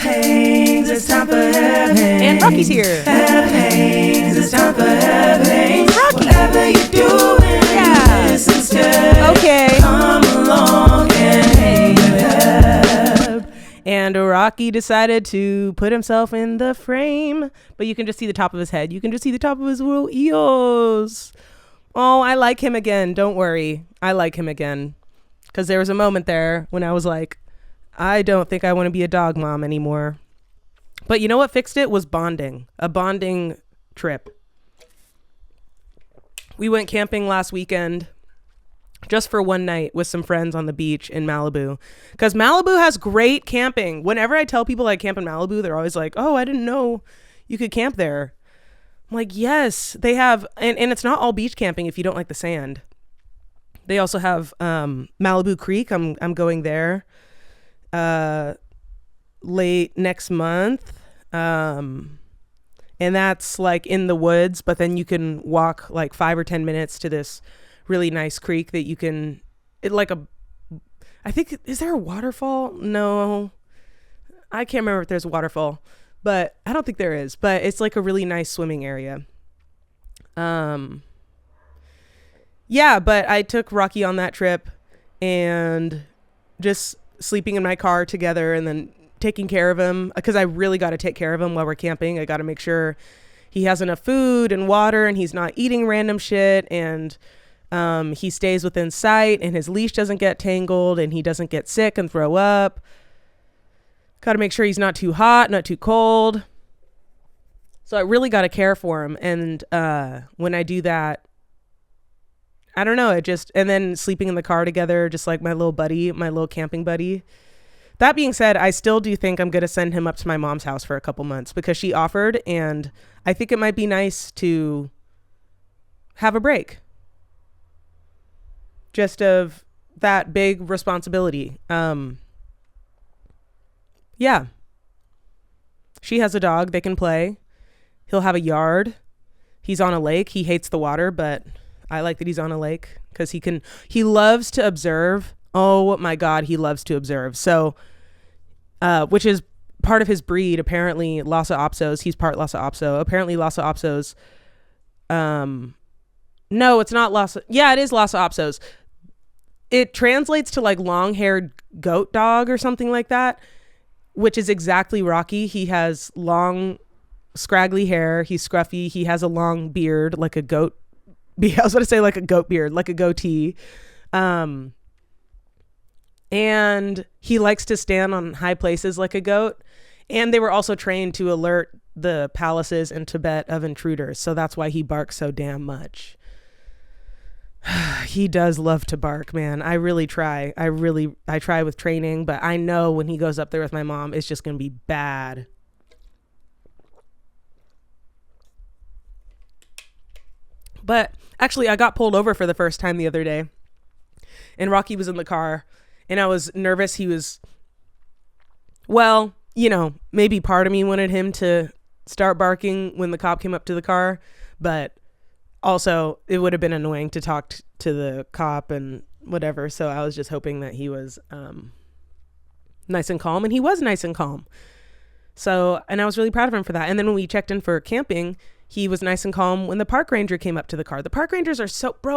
Hangs, it's time for Heb Hangs. And Rocky's here. Heb Hangs, it's time for Heb Hangs. Rocky. Whatever you're doing, listen instead. Okay. Come along and hang with Heb. And Rocky decided to put himself in the frame, but you can just see the top of his head. You can just see the top of his little ears. Oh, I like him again. Don't worry. I like him again. Because there was a moment there when I was like, I don't think I want to be a dog mom anymore. But you know what fixed it was bonding. A bonding trip. We went camping last weekend just for one night with some friends on the beach in Malibu. Because Malibu has great camping. Whenever I tell people I camp in Malibu, they're always like, oh, I didn't know you could camp there. I'm like, yes, they have. And it's not all beach camping if you don't like the sand. They also have Malibu Creek. I'm going there late next month. And that's like in the woods, but then you can walk like 5 or 10 minutes to this really nice creek that you can, I think, is there a waterfall? No, I can't remember if there's a waterfall, but I don't think there is, but it's like a really nice swimming area. Yeah, but I took Rocky on that trip and just sleeping in my car together and then taking care of him because I really got to take care of him while we're camping. I got to make sure he has enough food and water and he's not eating random shit and he stays within sight and his leash doesn't get tangled and he doesn't get sick and throw up. Got to make sure he's not too hot, not too cold. So I really got to care for him. And when I do that, I don't know, and then sleeping in the car together, just like my little buddy, my little camping buddy. That being said, I still do think I'm going to send him up to my mom's house for a couple months because she offered, and I think it might be nice to have a break. Just of that big responsibility. Yeah. She has a dog. They can play. He'll have a yard. He's on a lake. He hates the water, but I like that he's on a lake because he loves to observe. Oh my God, he loves to observe. So, which is part of his breed, apparently Lhasa Apsos. He's part Lhasa Apso. Apparently Lhasa Apsos. No, it's not Lhasa. Yeah, it is Lhasa Apsos. It translates to like long-haired goat dog or something like that, which is exactly Rocky. He has long, scraggly hair. He's scruffy. He has a long beard, like a goat. I was going to say like a goat beard, like a goatee. And he likes to stand on high places like a goat. And they were also trained to alert the palaces in Tibet of intruders. So that's why he barks so damn much. He does love to bark, man. I really try. I try with training, but I know when he goes up there with my mom, it's just going to be bad. But actually, I got pulled over for the first time the other day. And Rocky was in the car. And I was nervous. He was, well, you know, maybe part of me wanted him to start barking when the cop came up to the car. But also, it would have been annoying to talk to the cop and whatever. So I was just hoping that he was nice and calm. And he was nice and calm. So, and I was really proud of him for that. And then when we checked in for camping, he was nice and calm when the park ranger came up to the car. The park rangers are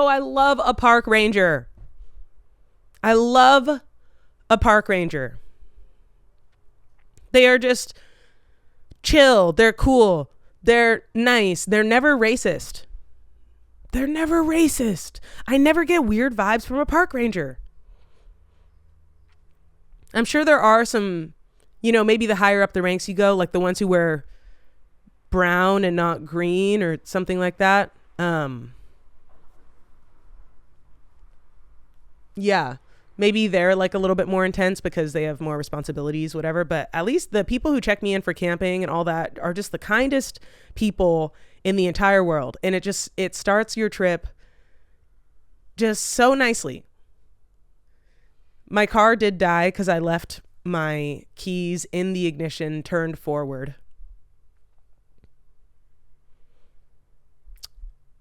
I love a park ranger. I love a park ranger. They are just chill. They're cool. They're nice. They're never racist. They're never racist. I never get weird vibes from a park ranger. I'm sure there are some, you know, maybe the higher up the ranks you go, like the ones who wear brown and not green or something like that. Yeah, maybe they're like a little bit more intense because they have more responsibilities, whatever. But at least the people who check me in for camping and all that are just the kindest people in the entire world. And it starts your trip just so nicely. My car did die because I left my keys in the ignition turned forward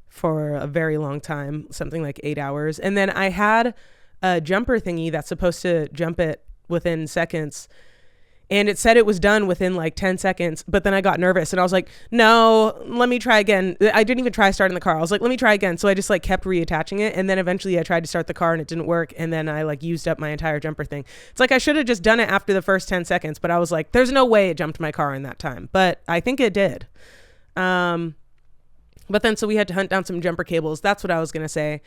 for a very long time, something like 8 hours. And then I had a jumper thingy that's supposed to jump it within seconds. And it said it was done within like 10 seconds, but then I got nervous and I was like, no, let me try again. I didn't even try starting the car. I was like, let me try again. So I just like kept reattaching it. And then eventually I tried to start the car and it didn't work. And then I like used up my entire jumper thing. It's like I should have just done it after the first 10 seconds, but I was like, there's no way it jumped my car in that time. But I think it did. But then so we had to hunt down some jumper cables. That's what I was going to say.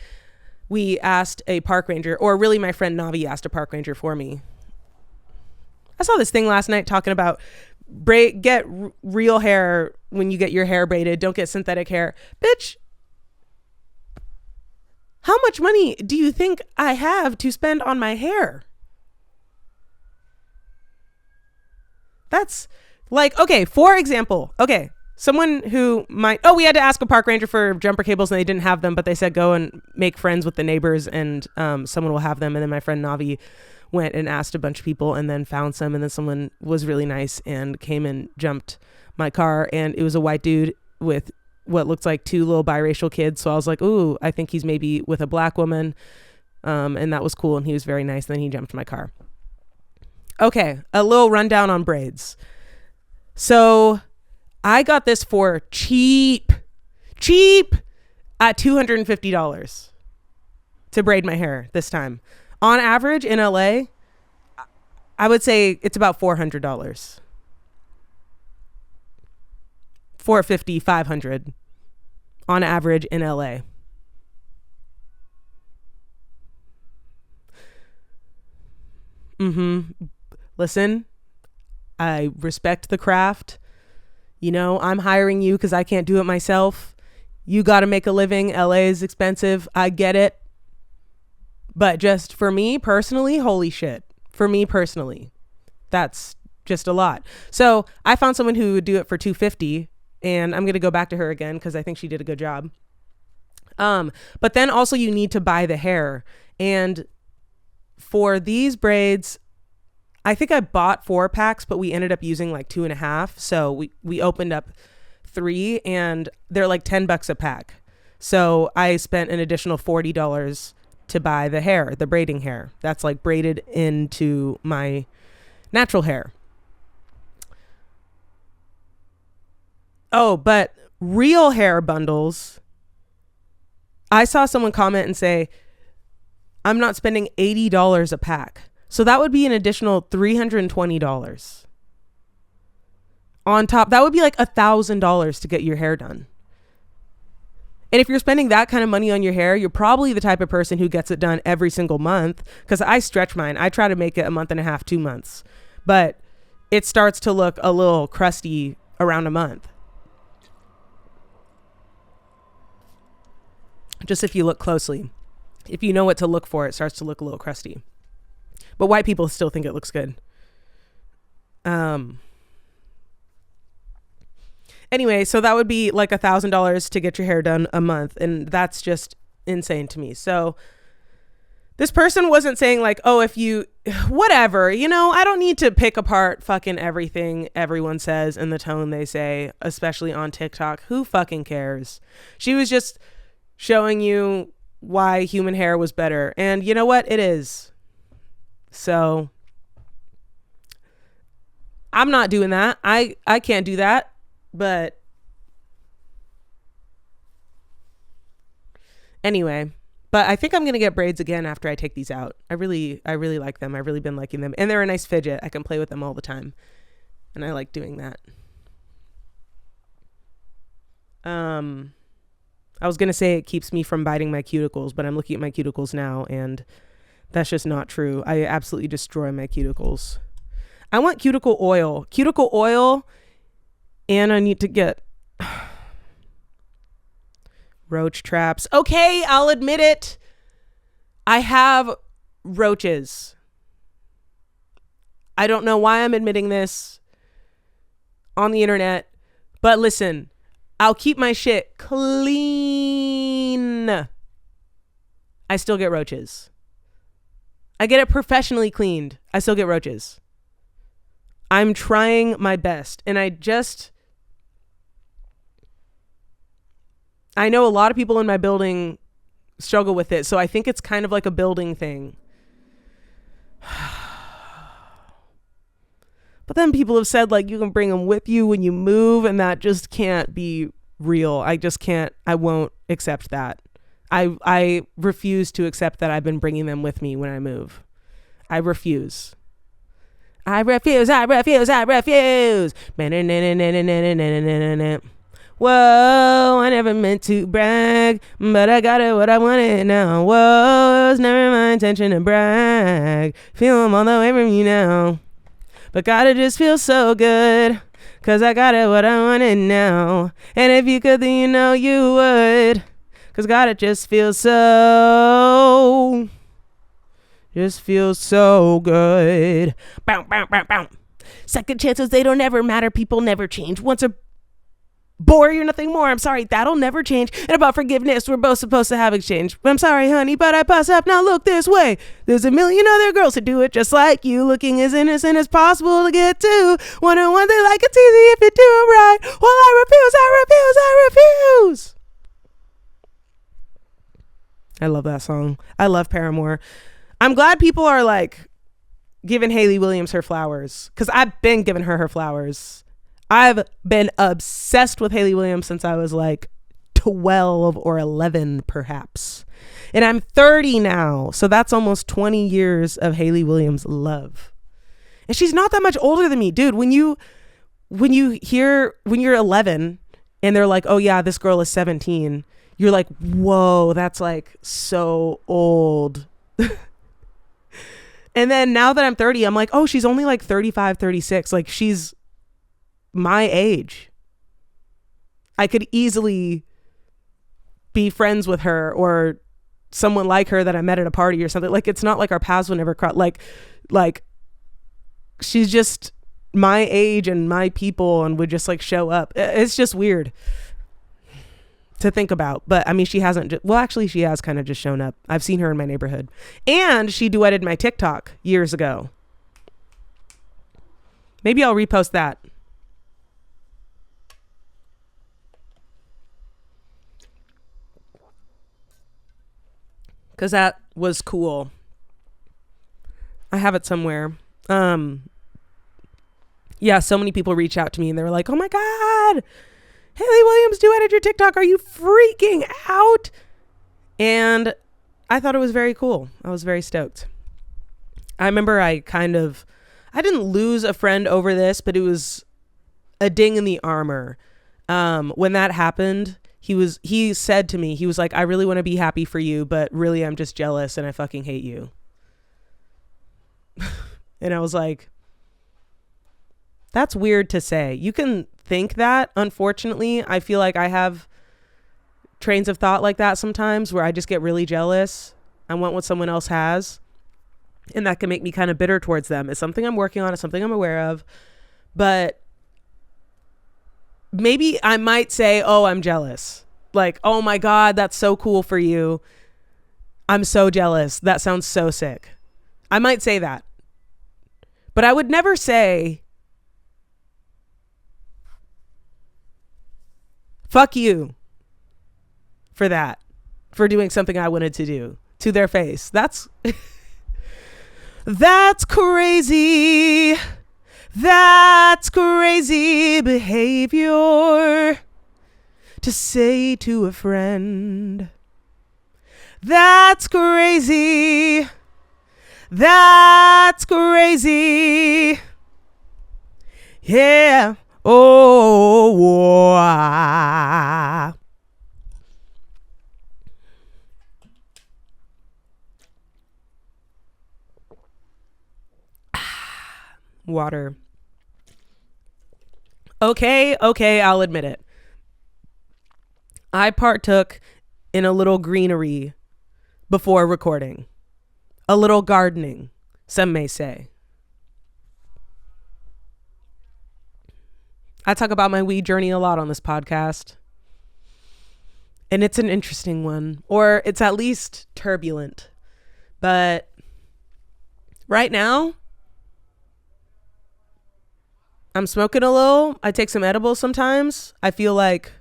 We asked a park ranger, or really my friend Navi asked a park ranger for me. I saw this thing last night talking about get real hair when you get your hair braided. Don't get synthetic hair. Bitch, how much money do you think I have to spend on my hair? That's like, okay, for example, okay, someone who might, we had to ask a park ranger for jumper cables and they didn't have them, but they said go and make friends with the neighbors and someone will have them. And then my friend Navi went and asked a bunch of people and then found some, and then someone was really nice and came and jumped my car, and it was a white dude with what looked like two little biracial kids. So I was like, ooh, I think he's maybe with a black woman, and that was cool, and he was very nice. And then he jumped my car. Okay, a little rundown on braids. So I got this for cheap at $250 to braid my hair this time. On average in LA, I would say it's about $400. $450, $500 on average in LA. Listen, I respect the craft. You know, I'm hiring you because I can't do it myself. You got to make a living. LA is expensive. I get it. But just for me personally, holy shit. For me personally, that's just a lot. So I found someone who would do it for $250, and I'm going to go back to her again because I think she did a good job. But then also you need to buy the hair. And for these braids, I think I bought 4 packs, but we ended up using like 2.5. So we opened up 3 and they're like $10 a pack. So I spent an additional $40 to buy the hair, the braiding hair. That's like braided into my natural hair. Oh, but real hair bundles. I saw someone comment and say, I'm not spending $80 a pack. So that would be an additional $320 on top. That would be like $1,000 to get your hair done. And if you're spending that kind of money on your hair, you're probably the type of person who gets it done every single month, because I stretch mine. I try to make it a month and a half, 2 months, but it starts to look a little crusty around a month. Just if you look closely, if you know what to look for, it starts to look a little crusty. But white people still think it looks good. Anyway, so that would be like $1,000 to get your hair done a month. And that's just insane to me. So this person wasn't saying like, oh, if you, whatever, you know, I don't need to pick apart fucking everything everyone says in the tone they say, especially on TikTok. Who fucking cares? She was just showing you why human hair was better. And you know what? It is. So I'm not doing that. I can't do that. But anyway, but I think I'm going to get braids again after I take these out. I really like them. I've really been liking them. And they're a nice fidget. I can play with them all the time. And I like doing that. I was going to say it keeps me from biting my cuticles, but I'm looking at my cuticles now and that's just not true. I absolutely destroy my cuticles. I want cuticle oil. Cuticle oil. And I need to get roach traps. Okay, I'll admit it. I have roaches. I don't know why I'm admitting this on the internet, but listen, I'll keep my shit clean. I still get roaches. I get it professionally cleaned. I still get roaches. I'm trying my best, and I know a lot of people in my building struggle with it, so I think it's kind of like a building thing. But then people have said like you can bring them with you when you move, and that just can't be real. I just can't. I won't accept that. I refuse to accept that I've been bringing them with me when I move. I refuse. I refuse. I refuse. I refuse. Whoa, I never meant to brag, but I got it what I wanted now. Whoa, it's never my intention to brag. Feel them all the way from you now. But God, it just feels so good, 'cause I got it what I wanted now. And if you could, then you know you would. 'Cause God, it just feels so good. Bow, bow, bow, bow. Second chances, they don't ever matter. People never change. Once a bore, you're nothing more. I'm sorry, that'll never change. And about forgiveness, we're both supposed to have exchange. I'm sorry, honey, but I bust up. Now look this way. There's a million other girls who do it just like you, looking as innocent as possible to get to. One on one, they like it's easy if you do it right. Well, I refuse, I refuse, I refuse. I love that song. I love Paramore. I'm glad people are like giving Hayley Williams her flowers, because I've been giving her flowers. I've been obsessed with Hayley Williams since I was like 12 or 11 perhaps. And I'm 30 now. So that's almost 20 years of Hayley Williams love. And she's not that much older than me. Dude, when you're 11 and they're like, oh yeah, this girl is 17. You're like, whoa, that's like so old. And then now that I'm 30, I'm like, oh, she's only like 35, 36. Like she's my age. I could easily be friends with her or someone like her that I met at a party or something. Like it's not like our paths would never cross. Like she's just my age and my people and would just like show up. It's just weird to think about. But I mean, she hasn't, well, actually she has kind of just shown up. I've seen her in my neighborhood, and she duetted my TikTok years ago. Maybe I'll repost that. Cause that was cool. I have it somewhere. Yeah, so many people reach out to me and they were like, oh my God, Hayley Williams duetted your TikTok. Are you freaking out? And I thought it was very cool. I was very stoked. I remember I didn't lose a friend over this, but it was a ding in the armor. When that happened, he said to me, he was like, I really want to be happy for you, but really I'm just jealous and I fucking hate you. And I was like, that's weird to say. You can think that. Unfortunately, I feel like I have trains of thought like that sometimes where I just get really jealous. I want what someone else has. And that can make me kind of bitter towards them. It's something I'm working on. It's something I'm aware of. But maybe I might say, oh, I'm jealous. Like, oh my God, that's so cool for you. I'm so jealous. That sounds so sick. I might say that. But I would never say, fuck you for that, for doing something I wanted to do to their face. That's crazy. That's crazy behavior to say to a friend. That's crazy. That's crazy. Yeah. Oh. Water. Okay, I'll admit it. I partook in a little greenery before recording. A little gardening, some may say. I talk about my weed journey a lot on this podcast. And it's an interesting one, or it's at least turbulent. But right now, I'm smoking a little. I take some edibles sometimes. I feel like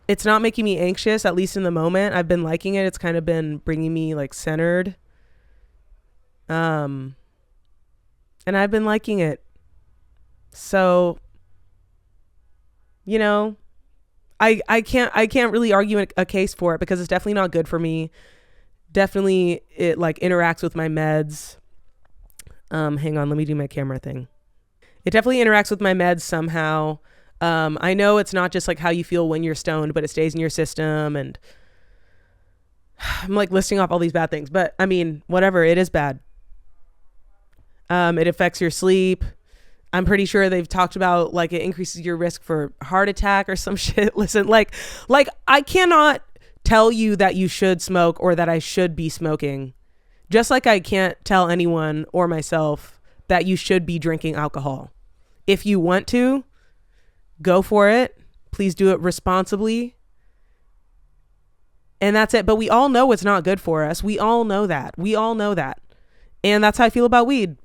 it's not making me anxious, at least in the moment. I've been liking it. It's kind of been bringing me like centered. and I've been liking it. So, you know, I can't really argue a case for it because it's definitely not good for me. Definitely it like interacts with my meds. Hang on, let me do my camera thing. It definitely interacts with my meds somehow. I know it's not just like how you feel when you're stoned, but it stays in your system, and I'm like listing off all these bad things, but I mean, whatever, it is bad. It affects your sleep. I'm pretty sure they've talked about like it increases your risk for heart attack or some shit. Listen, like I cannot tell you that you should smoke or that I should be smoking. Just like I can't tell anyone or myself that you should be drinking alcohol. If you want to, go for it. Please do it responsibly. And that's it. But we all know it's not good for us. We all know that. And that's how I feel about weed.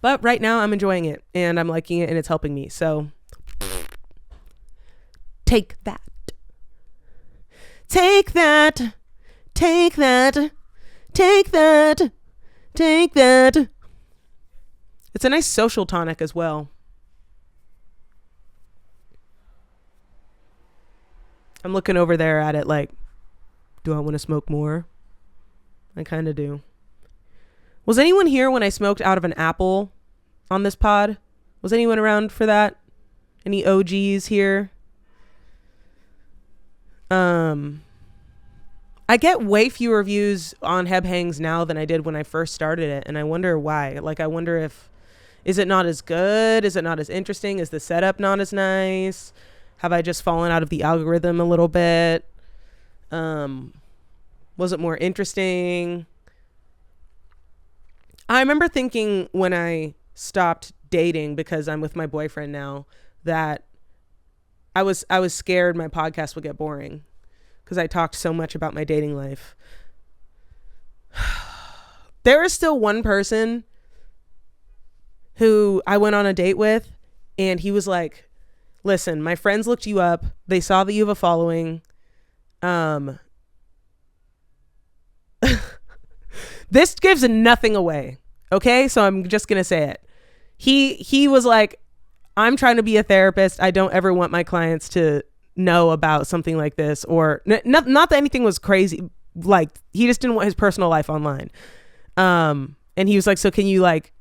But right now I'm enjoying it and I'm liking it and it's helping me. So take that. Take that. Take that. Take that. Take that. It's a nice social tonic as well. I'm looking over there at it like, do I want to smoke more? I kind of do. Was anyone here when I smoked out of an apple on this pod? Was anyone around for that? Any OGs here? I get way fewer views on Heb Hangs now than I did when I first started it, and I wonder why. Like, I wonder if, is it not as good? Is it not as interesting? Is the setup not as nice? Have I just fallen out of the algorithm a little bit? Was it more interesting? I remember thinking when I stopped dating, because I'm with my boyfriend now, that I was scared my podcast would get boring because I talked so much about my dating life. There is still one person who I went on a date with, and he was like, listen, my friends looked you up. They saw that you have a following. This gives nothing away. Okay. So I'm just going to say it. He was like, I'm trying to be a therapist. I don't ever want my clients to know about something like this, or not that anything was crazy. Like, he just didn't want his personal life online. And he was like, so can you like,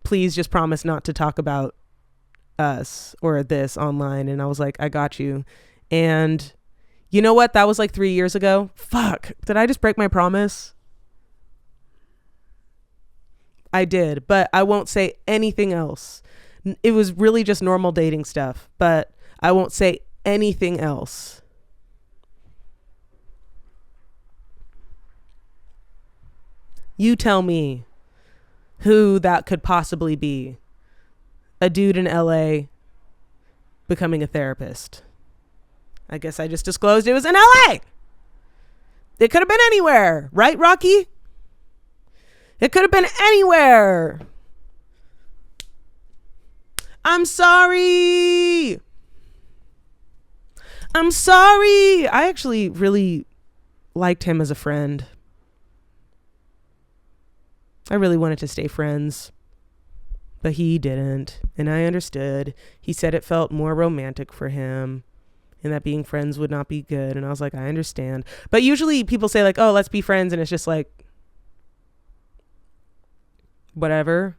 please just promise not to talk about us or this online? And I was like, I got you. And you know what? That was like 3 years ago. Fuck. Did I just break my promise? I did, but I won't say anything else. It was really just normal dating stuff, but I won't say anything else. You tell me who that could possibly be. A dude in LA becoming a therapist. I guess I just disclosed it was in LA. It could have been anywhere, right, Rocky? It could have been anywhere. I'm sorry. I actually really liked him as a friend. I really wanted to stay friends, but he didn't. And I understood. He said it felt more romantic for him and that being friends would not be good. And I was like, I understand. But usually people say like, oh, let's be friends. And it's just like, whatever.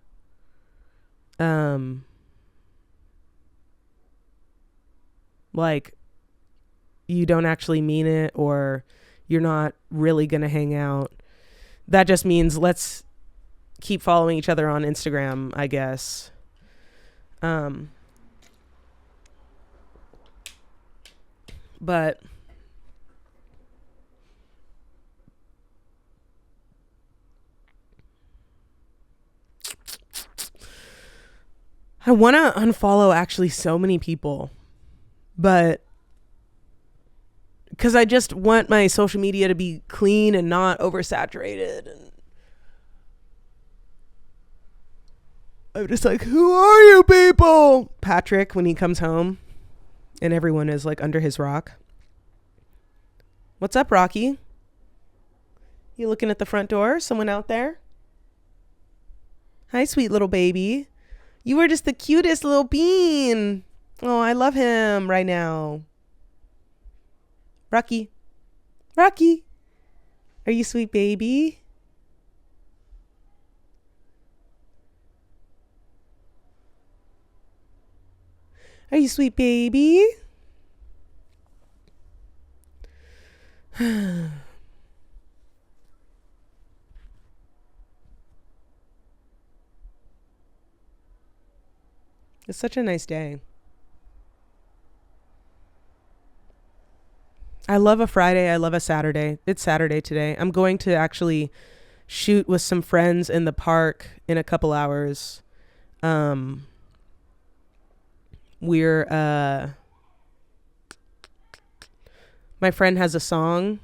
Like, you don't actually mean it, or you're not really gonna hang out. That just means let's keep following each other on Instagram, I guess. But I want to unfollow actually so many people, but because I just want my social media to be clean and not oversaturated. And I'm just like, who are you people? Patrick, when he comes home and everyone is like under his rock. What's up, Rocky? You looking at the front door? Someone out there? Hi, sweet little baby. You are just the cutest little bean. Oh, I love him right now. Rocky. Rocky. Are you sweet baby? Are you sweet baby? It's such a nice day. I love a Friday. I love a Saturday. It's Saturday today. I'm going to actually shoot with some friends in the park in a couple hours. We're my friend has a song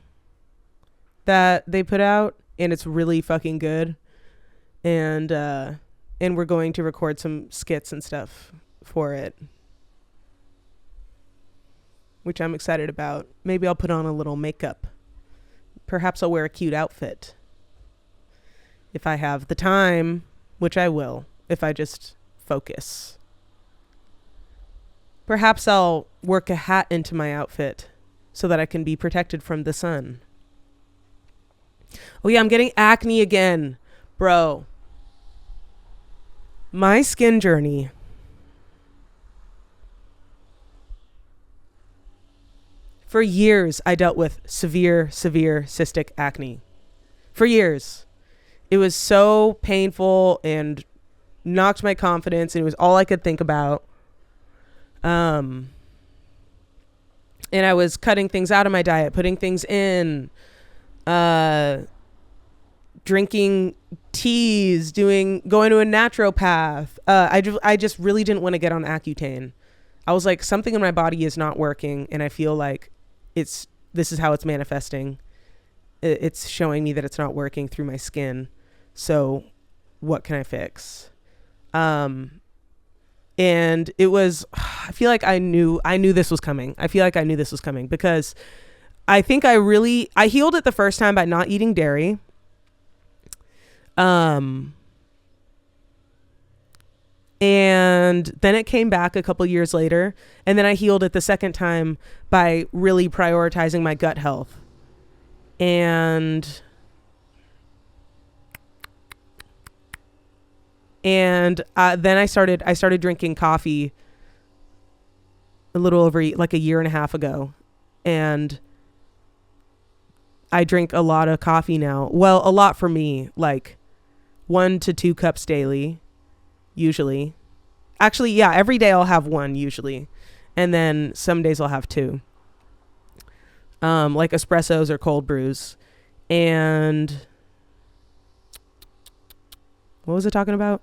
that they put out and it's really fucking good. And we're going to record some skits and stuff for it, which I'm excited about. Maybe I'll put on a little makeup. Perhaps I'll wear a cute outfit if I have the time, which I will if I just focus. Perhaps I'll work a hat into my outfit so that I can be protected from the sun. Oh yeah, I'm getting acne again, bro. My skin journey. For years, I dealt with severe cystic acne. For years. It was so painful and knocked my confidence, and it was all I could think about. And I was cutting things out of my diet, putting things in, drinking teas, going to a naturopath. I just really didn't want to get on Accutane. I was like, something in my body is not working, and I feel like this is how it's manifesting. It's showing me that it's not working through my skin. So what can I fix? And it was, I feel like I knew this was coming. I feel like I knew this was coming because I think I healed it the first time by not eating dairy. And then it came back a couple years later, and then I healed it the second time by really prioritizing my gut health. And then I started drinking coffee a little over like a year and a half ago, and I drink a lot of coffee now. Well, a lot for me, like 1 to 2 cups daily, usually. Actually, yeah, every day I'll have 1 usually, and then some days I'll have 2, like espressos or cold brews. And what was I talking about?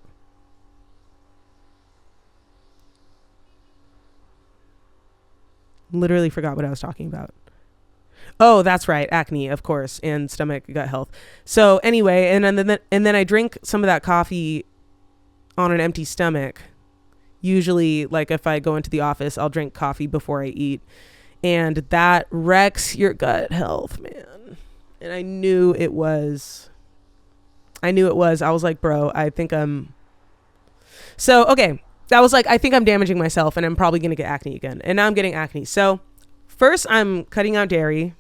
Literally forgot what I was talking about. Oh, that's right. Acne, of course, and stomach gut health. So anyway, and then I drink some of that coffee on an empty stomach. Usually, like if I go into the office, I'll drink coffee before I eat. And that wrecks your gut health, man. And I knew it was. I was like, bro, I think I'm. So, okay. I was like, I think I'm damaging myself and I'm probably going to get acne again. And now I'm getting acne. So first I'm cutting out dairy.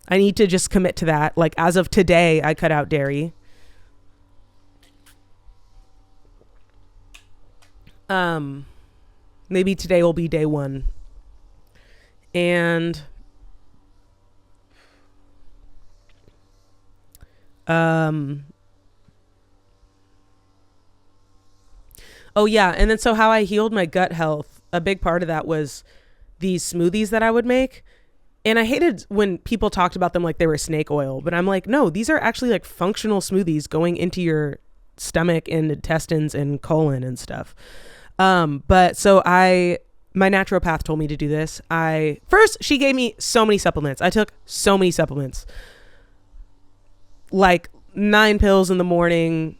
I need to just commit to that. Like as of today, I cut out dairy. Maybe today will be day 1. And oh yeah, and then so how I healed my gut health, a big part of that was these smoothies that I would make. And I hated when people talked about them like they were snake oil, but I'm like, no, these are actually like functional smoothies going into your stomach and intestines and colon and stuff. But so my naturopath told me to do this. First she gave me so many supplements. I took so many supplements, like 9 pills in the morning,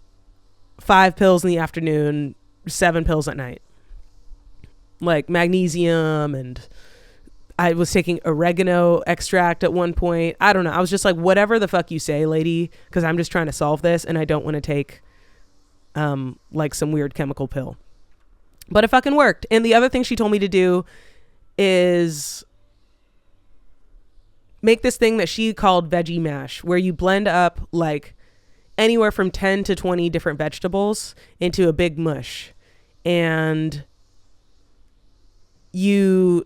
5 pills in the afternoon, 7 pills at night, like magnesium, and I was taking oregano extract at one point. I don't know. I was just like, whatever the fuck you say, lady, because I'm just trying to solve this and I don't want to take like some weird chemical pill. But it fucking worked. And the other thing she told me to do is make this thing that she called veggie mash, where you blend up like anywhere from 10 to 20 different vegetables into a big mush. And you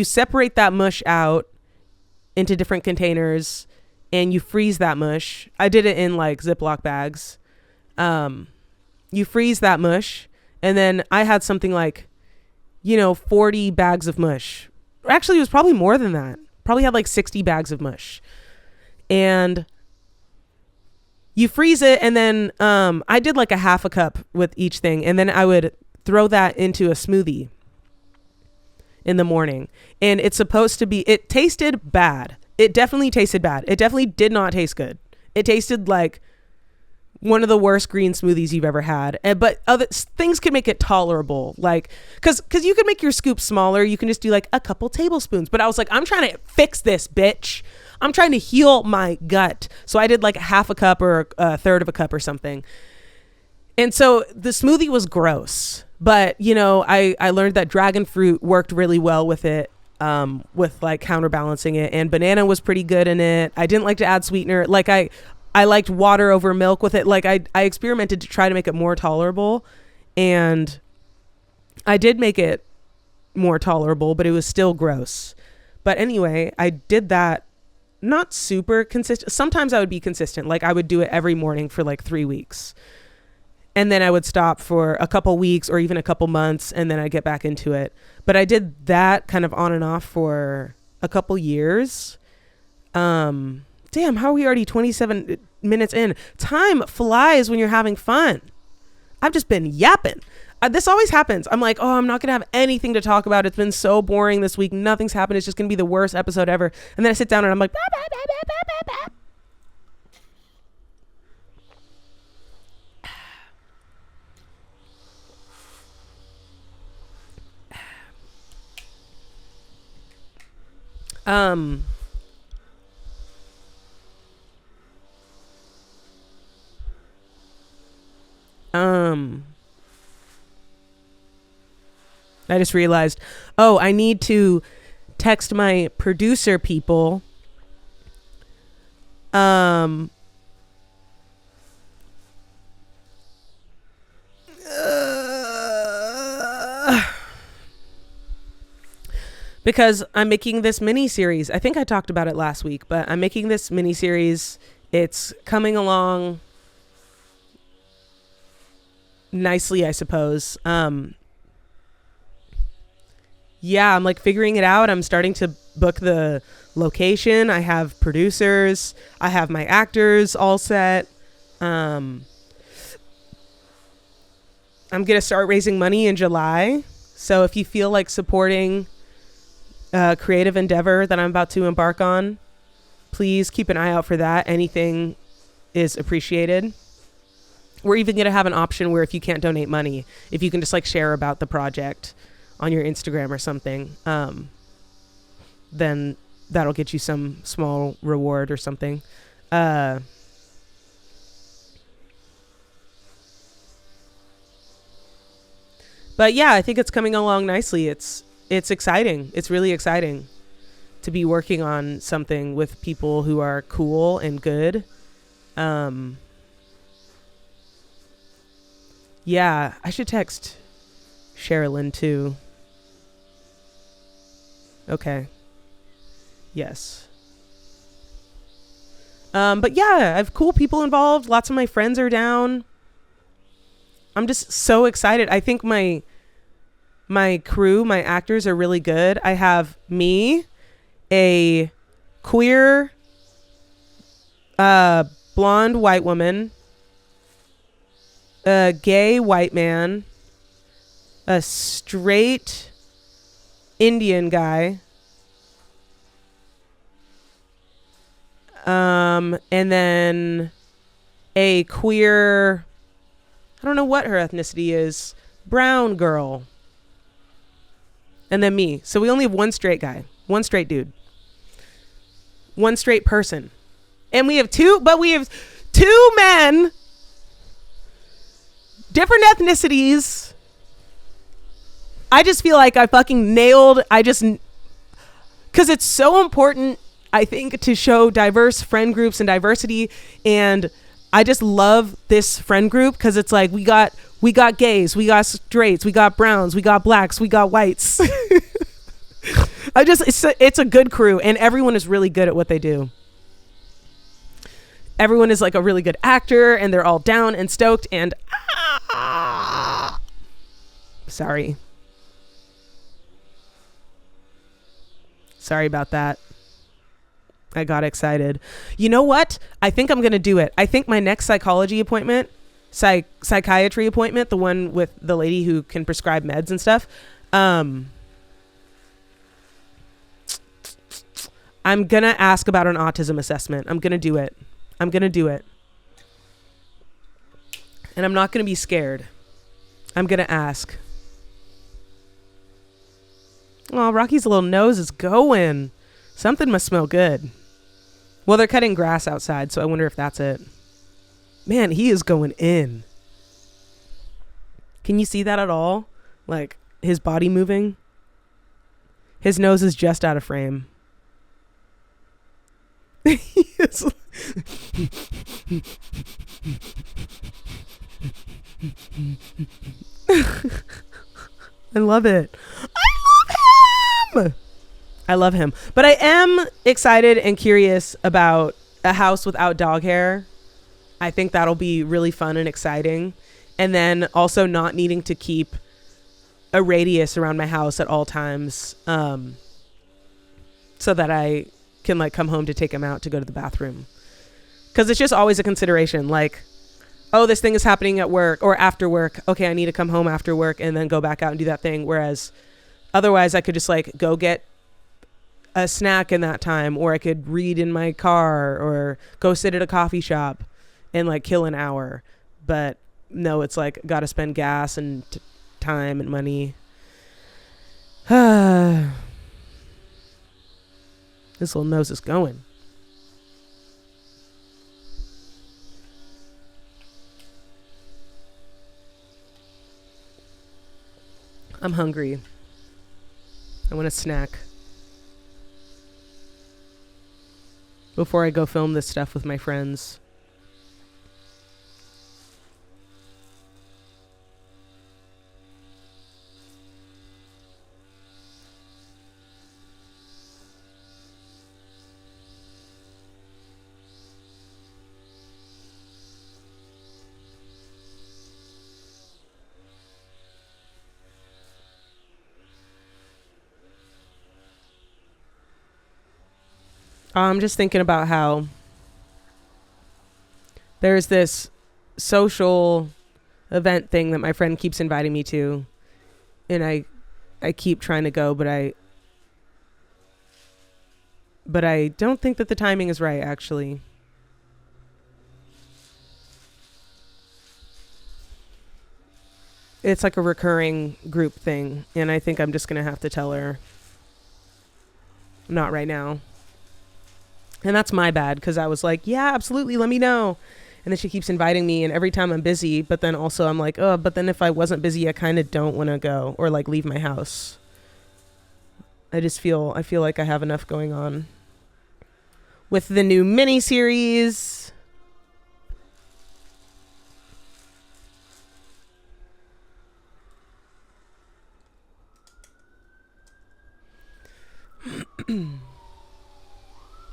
separate that mush out into different containers and you freeze that mush. I did it in like Ziploc bags. You freeze that mush, and then I had something like, 40 bags of mush. Actually, it was probably more than that. Probably had like 60 bags of mush. And you freeze it, and then I did like a half a cup with each thing, and then I would throw that into a smoothie in the morning. And it's supposed to be, it tasted bad. It definitely tasted bad. It definitely did not taste good. It tasted like one of the worst green smoothies you've ever had. But other things can make it tolerable. Like, cause you can make your scoop smaller. You can just do like a couple tablespoons. But I was like, I'm trying to fix this, bitch. I'm trying to heal my gut. So I did like half a cup or a third of a cup or something. And so the smoothie was gross. But, I learned that dragon fruit worked really well with it, with like counterbalancing it. And banana was pretty good in it. I didn't like to add sweetener. Like I liked water over milk with it. Like I experimented to try to make it more tolerable, and I did make it more tolerable, but it was still gross. But anyway, I did that, not super consistent. Sometimes I would be consistent. Like I would do it every morning for like 3 weeks, and then I would stop for a couple weeks or even a couple months, and then I get back into it. But I did that kind of on and off for a couple years. Damn, how are we already 27 minutes in? Time flies when you're having fun. I've just been yapping. This always happens. I'm like, I'm not going to have anything to talk about. It's been so boring this week. Nothing's happened. It's just going to be the worst episode ever. And then I sit down and I'm like, bah, bah, bah, bah, bah, bah, bah. I just realized, I need to text my producer people. Because I'm making this mini series. I think I talked about it last week, but I'm making this mini series. It's coming along nicely, I suppose. I'm like figuring it out. I'm starting to book the location. I have producers. I have my actors all set. I'm going to start raising money in July. So if you feel like supporting a creative endeavor that I'm about to embark on, please keep an eye out for that. Anything is appreciated. We're even going to have an option where if you can't donate money, if you can just like share about the project on your Instagram or something, then that'll get you some small reward or something. But yeah, I think it's coming along nicely. It's exciting. It's really exciting to be working on something with people who are cool and good. Yeah, I should text Sherilyn too. Okay. Yes. But yeah, I have cool people involved. Lots of my friends are down. I'm just so excited. I think my crew, my actors are really good. I have me, a queer, blonde white woman, a gay white man, a straight Indian guy, and then a queer, I don't know what her ethnicity is, brown girl, and then me. So we only have one straight guy, one straight dude, one straight person, and we have two men different ethnicities. I just feel like I fucking nailed. Because it's so important, I think, to show diverse friend groups and diversity. And I just love this friend group because it's like we got gays, we got straights, we got browns, we got blacks, we got whites. It's a good crew, and everyone is really good at what they do. Everyone is like a really good actor, and they're all down and stoked. And sorry about that. I got excited. You know what? I think I'm gonna do it. I think my next psychology appointment, psychiatry appointment, the one with the lady who can prescribe meds and stuff, I'm gonna ask about an autism assessment. I'm gonna do it. And I'm not gonna be scared. I'm gonna ask. Oh, Rocky's little nose is going. Something must smell good. Well, they're cutting grass outside, so I wonder if that's it. Man, he is going in. Can you see that at all? Like his body moving? His nose is just out of frame. I love it. I love him. But I am excited and curious about a house without dog hair. I think that'll be really fun and exciting. And then also not needing to keep a radius around my house at all times, so that I can like come home to take him out to go to the bathroom. Because it's just always a consideration. Like, oh, this thing is happening at work or after work. Okay, I need to come home after work and then go back out and do that thing. Whereas otherwise I could just like go get a snack in that time, or I could read in my car or go sit at a coffee shop and like kill an hour. But no, it's like got to spend gas and time and money. This little nose is going. I'm hungry. I want a snack before I go film this stuff with my friends. I'm just thinking about how there's this social event thing that my friend keeps inviting me to, and I keep trying to go, but I don't think that the timing is right, actually. It's like a recurring group thing, and I think I'm just gonna have to tell her not right now. And that's my bad, because I was like, yeah, absolutely, let me know. And then she keeps inviting me, and every time I'm busy, but then also I'm like, oh, but then if I wasn't busy, I kind of don't want to go or like leave my house. I feel like I have enough going on with the new mini series.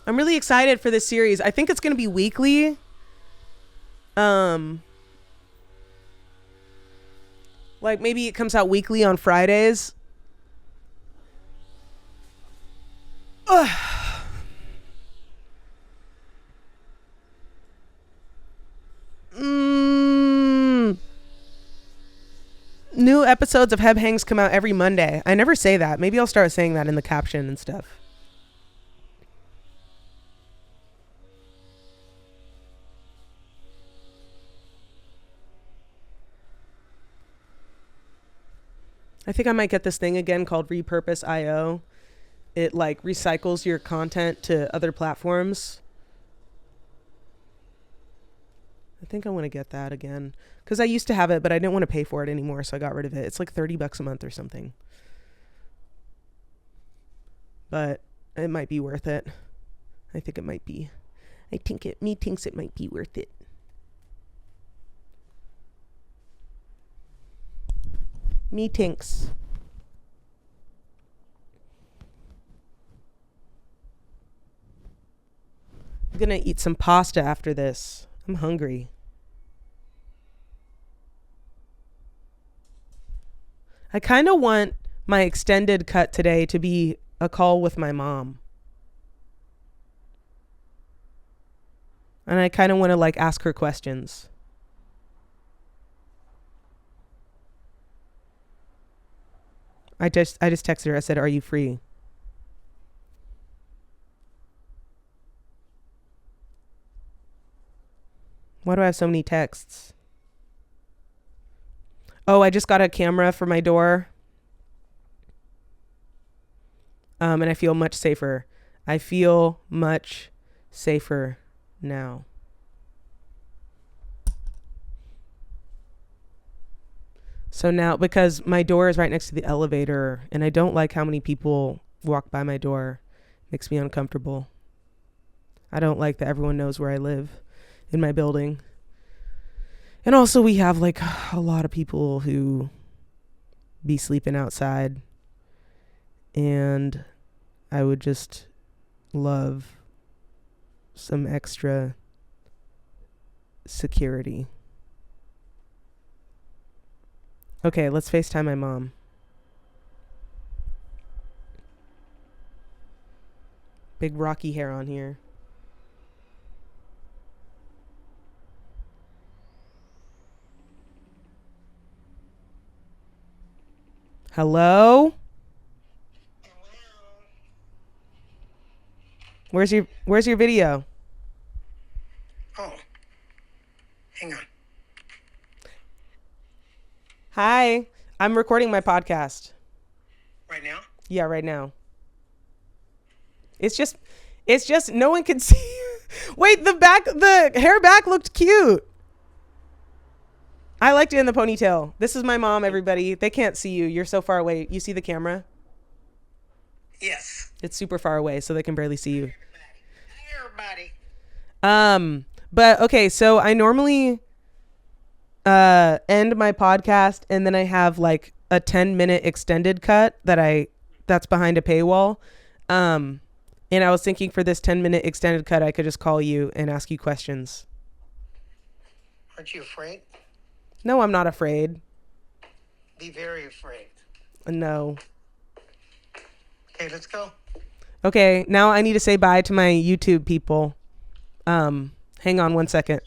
I'm really excited for this series. I think it's going to be weekly. Like maybe it comes out weekly on Fridays. New episodes of Heb Hangs come out every Monday. I never say that. Maybe I'll start saying that in the caption and stuff. I think I might get this thing again called Repurpose.io. It like recycles your content to other platforms. I think I want to get that again because I used to have it, but I didn't want to pay for it anymore, so I got rid of it. It's like $30 a month or something, but it might be worth it. I think it might be. Me thinks it might be worth it. Me thinks. I'm gonna eat some pasta after this. I'm hungry. I kind of want my extended cut today to be a call with my mom. And I kind of want to like ask her questions. I just texted her. I said, "Are you free?" Why do I have so many texts? Oh, I just got a camera for my door. And I feel much safer. I feel much safer now. So now, because my door is right next to the elevator, and I don't like how many people walk by my door, makes me uncomfortable. I don't like that everyone knows where I live in my building. And also we have like a lot of people who be sleeping outside, and I would just love some extra security. Okay, let's FaceTime my mom. Big rocky hair on here. Hello? Where's your video? Oh, hang on. Hi, I'm recording my podcast. Right now? Yeah, right now. It's just no one can see. Wait, the hair back looked cute. I liked it in the ponytail. This is my mom, everybody. They can't see you. You're so far away. You see the camera? Yes. It's super far away, so they can barely see you. Hi, everybody. But okay, so I normally end my podcast and then I have like a 10-minute extended cut that's behind a paywall. And I was thinking for this 10-minute extended cut, I could just call you and ask you questions. Aren't you afraid? No, I'm not afraid. Be very afraid. No. Okay, let's go. Okay, now I need to say bye to my YouTube people. Hang on one second.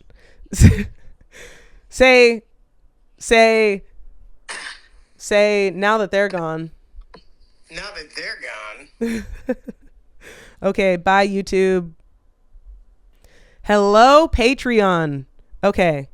Say now that they're gone. Now that they're gone. Okay, bye YouTube. Hello Patreon. Okay.